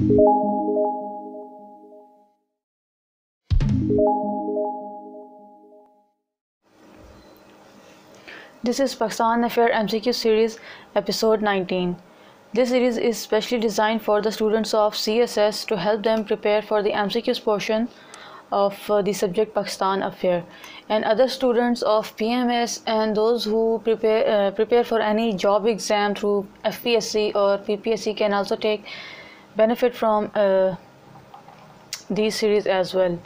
This is Pakistan Affair MCQ series episode 19. This series is specially designed for the students of CSS to help them prepare for the MCQs portion of the subject Pakistan Affair, and other students of PMS and those who prepare for any job exam through FPSC or PPSC can also take benefit from these series as well.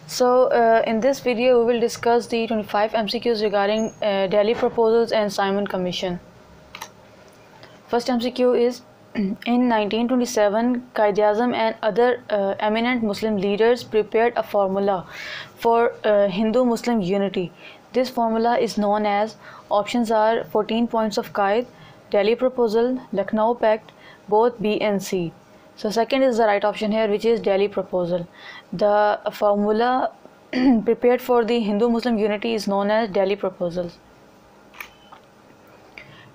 So in this video we will discuss the 25 MCQs regarding Delhi proposals and Simon Commission. First MCQ is in 1927 Quaid-e-Azam and other eminent Muslim leaders prepared a formula for Hindu-Muslim unity. This formula is known as, options are 14 points of Quaid, Delhi proposal, Lucknow pact, both B and C. So second is the right option here, which is Delhi proposal. The formula prepared for the Hindu-Muslim unity is known as Delhi proposals.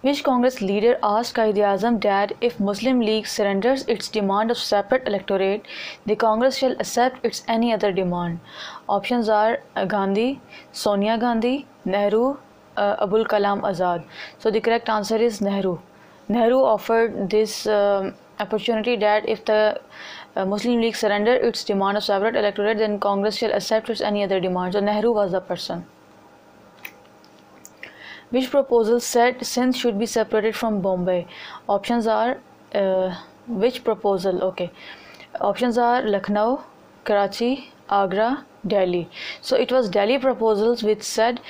Which Congress leader asked Quaid-e-Azam that if Muslim League surrenders its demand of separate electorate, the Congress shall accept its any other demand? Options are Gandhi, Sonia Gandhi, Nehru, Abul Kalam Azad. So the correct answer is Nehru. Nehru offered this opportunity that if the Muslim League surrender its demand of separate electorate, then Congress shall accept its any other demand. So Nehru was the person. Which proposal said Sindh should be separated from Bombay? Options are which proposal? Okay, options are Lucknow, Karachi, Agra, Delhi. So it was Delhi proposals which said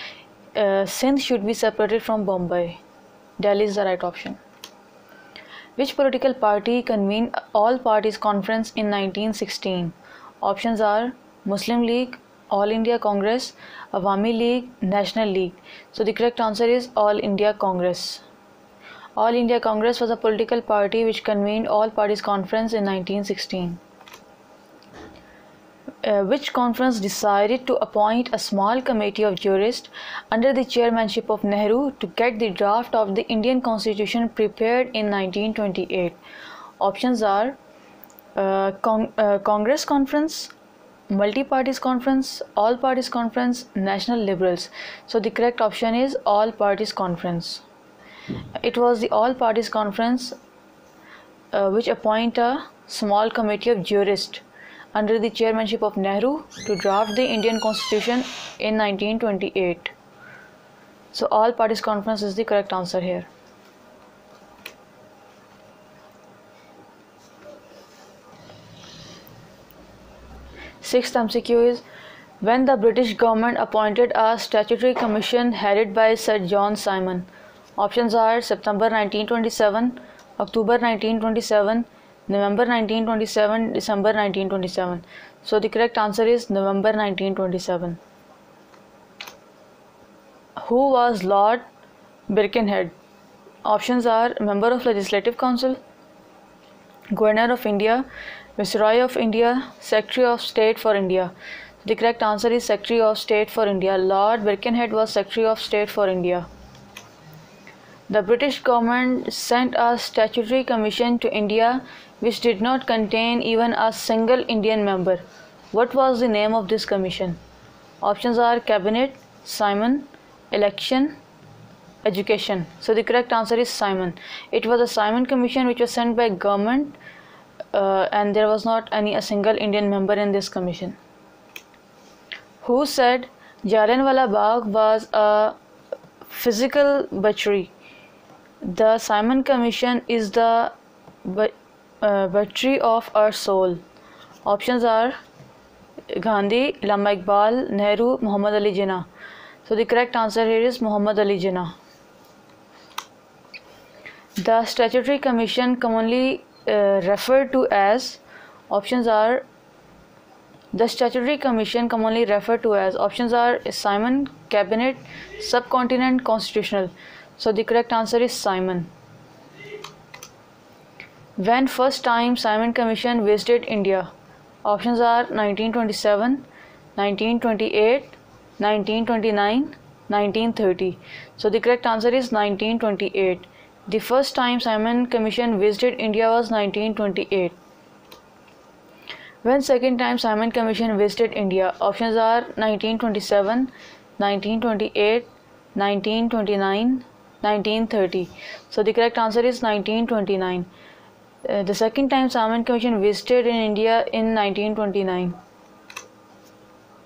Sindh should be separated from Bombay. Delhi is the right option. Which political party convened all parties conference in 1916? Options are Muslim League, All India Congress, Awami League, National League. So the correct answer is All India Congress. All India Congress was a political party which convened all parties conference in 1916. Which conference decided to appoint a small committee of jurists under the chairmanship of Nehru to get the draft of the Indian Constitution prepared in 1928? Options are Congress Conference, Multi-Parties Conference, All Parties Conference, National Liberals. So the correct option is All Parties Conference. It was the All Parties Conference which appoint a small committee of jurists under the chairmanship of Nehru to draft the Indian Constitution in 1928. So All Parties Conference is the correct answer here. Sixth MCQ is, when the British government appointed a statutory commission headed by Sir John Simon? Options are September 1927, October 1927, November 1927, December 1927. So the correct answer is November 1927. Who was Lord Birkenhead? Options are Member of Legislative Council, Governor of India, Viceroy of India, Secretary of State for India. The correct answer is Secretary of State for India. Lord Birkenhead was Secretary of State for India. The British government sent a statutory commission to India which did not contain even a single Indian member. What was the name of this commission? Options are Cabinet, Simon, Election, Education. So the correct answer is Simon. It was a Simon commission which was sent by government and there was not a single Indian member in this commission. Who said Jallianwala Bagh was a physical butchery? The Simon Commission is the butchery of our soul. Options are Gandhi, Allama Iqbal, Nehru, Muhammad Ali Jinnah. So the correct answer here is Muhammad Ali Jinnah. The statutory commission commonly referred to as, options are, the statutory commission commonly referred to as, options are Simon, Cabinet, Subcontinent, Constitutional. So the correct answer is Simon. When first time Simon Commission visited India? Options are 1927, 1928, 1929, 1930. So the correct answer is 1928. The first time Simon Commission visited India was 1928. When second time Simon Commission visited India? Options are 1927, 1928, 1929, 1930. So the correct answer is 1929. The second time Simon Commission visited in India in 1929.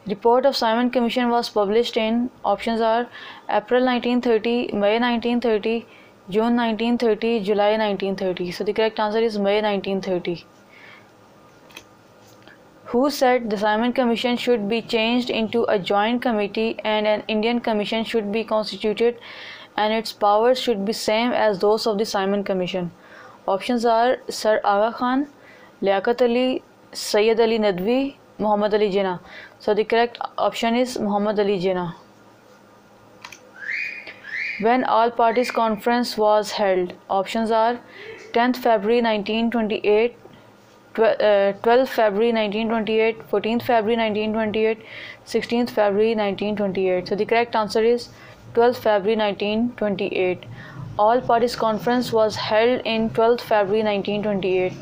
Report of Simon Commission was published in, options are April 1930, May 1930, June 1930, July 1930. So the correct answer is May 1930. Who said the Simon Commission should be changed into a joint committee and an Indian Commission should be constituted and its powers should be same as those of the Simon Commission? Options are Sir Aga Khan, Liaquat Ali, Sayyid Ali Nadwi, Muhammad Ali Jinnah. So the correct option is Muhammad Ali Jinnah. When All Parties Conference was held? Options are 10th February 1928, 12th February 1928, 14th February 1928, 16th February 1928. So the correct answer is 12th February 1928. All Parties Conference was held in 12th February 1928.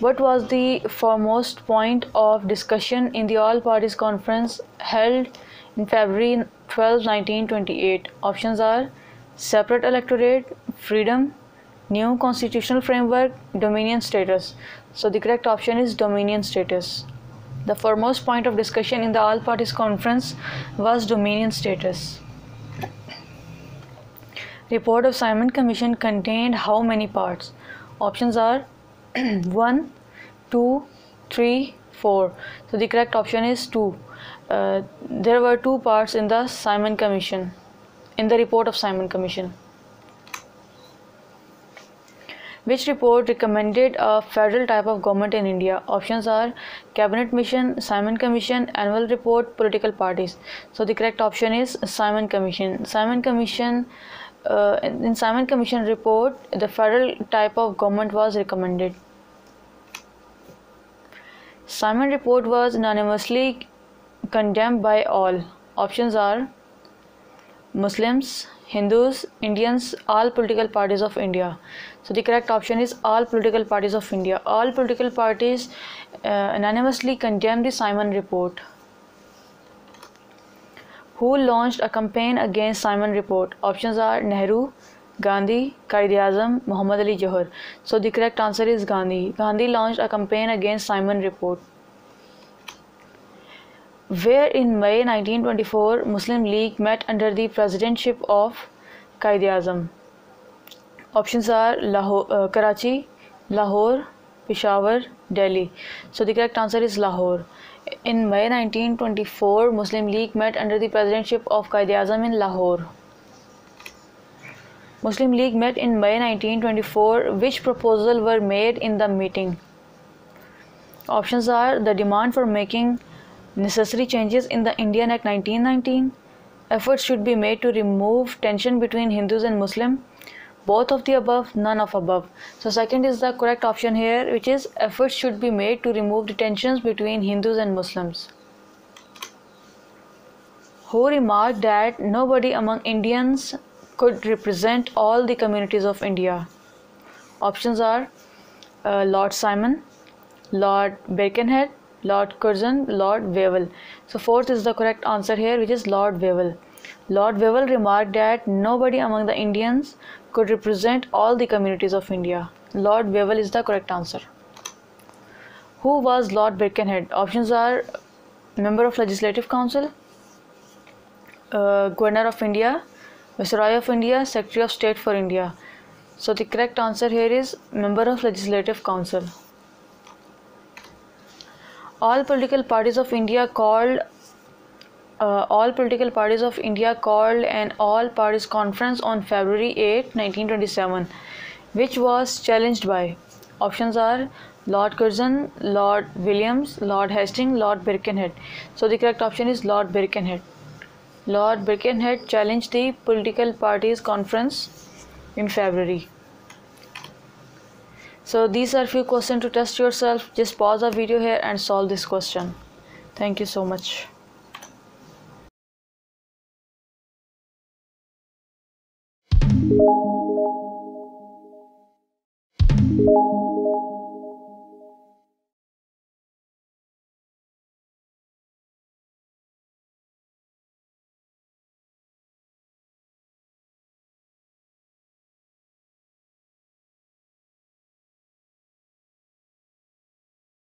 What was the foremost point of discussion in the All Parties Conference held in February 12, 1928? Options are separate electorate, freedom, new constitutional framework, dominion status. So the correct option is dominion status. The foremost point of discussion in the All Parties Conference was dominion status. Report of Simon Commission contained how many parts? Options are 1, 2, 3, 4. So the correct option is 2. There were 2 parts in the Simon Commission, in the report of Simon Commission. Which report recommended a federal type of government in India? Options are Cabinet Mission, Simon Commission, Annual Report, Political Parties. So the correct option is Simon Commission. Simon Commission, in Simon Commission report, the federal type of government was recommended. Simon report was unanimously condemned by all. Options are Muslims, Hindus, Indians, all political parties of India. So the correct option is all political parties of India. All political parties unanimously condemned the Simon report. Who launched a campaign against Simon report? Options are Nehru, Gandhi, Quaid-e-Azam, Muhammad Ali Johar. So the correct answer is Gandhi. Gandhi launched a campaign against Simon report. Where in May 1924 Muslim League met under the presidentship of Quaid-e-Azam? Options are Karachi, Lahore, Peshawar, Delhi. So the correct answer is Lahore. In May 1924 Muslim League met under the presidentship of Quaid-e-Azam in Lahore. Muslim League met in May 1924. Which proposals were made in the meeting? Options are the demand for making necessary changes in the Indian Act 1919, efforts should be made to remove tension between Hindus and Muslims, both of the above, none of above. So second is the correct option here, which is efforts should be made to remove the tensions between Hindus and Muslims. Who remarked that nobody among Indians could represent all the communities of India? Options are Lord Simon, Lord Birkenhead, Lord Curzon, Lord Wavell. So fourth is the correct answer here, which is Lord Wavell. Lord Wavell remarked that nobody among the Indians could represent all the communities of India. Lord Wavell is the correct answer. Who was Lord Birkenhead? Options are Member of Legislative Council, Governor of India, Viceroy of India, Secretary of State for India. So the correct answer here is Member of Legislative Council. All political parties of India called an all parties conference on February 8, 1927, which was challenged by. Options are Lord Curzon, Lord Williams, Lord Hastings, Lord Birkenhead. So the correct option is Lord Birkenhead. Lord Birkenhead challenged the political parties conference in February. So these are few questions to test yourself. Just pause the video here and solve this question. Thank you so much.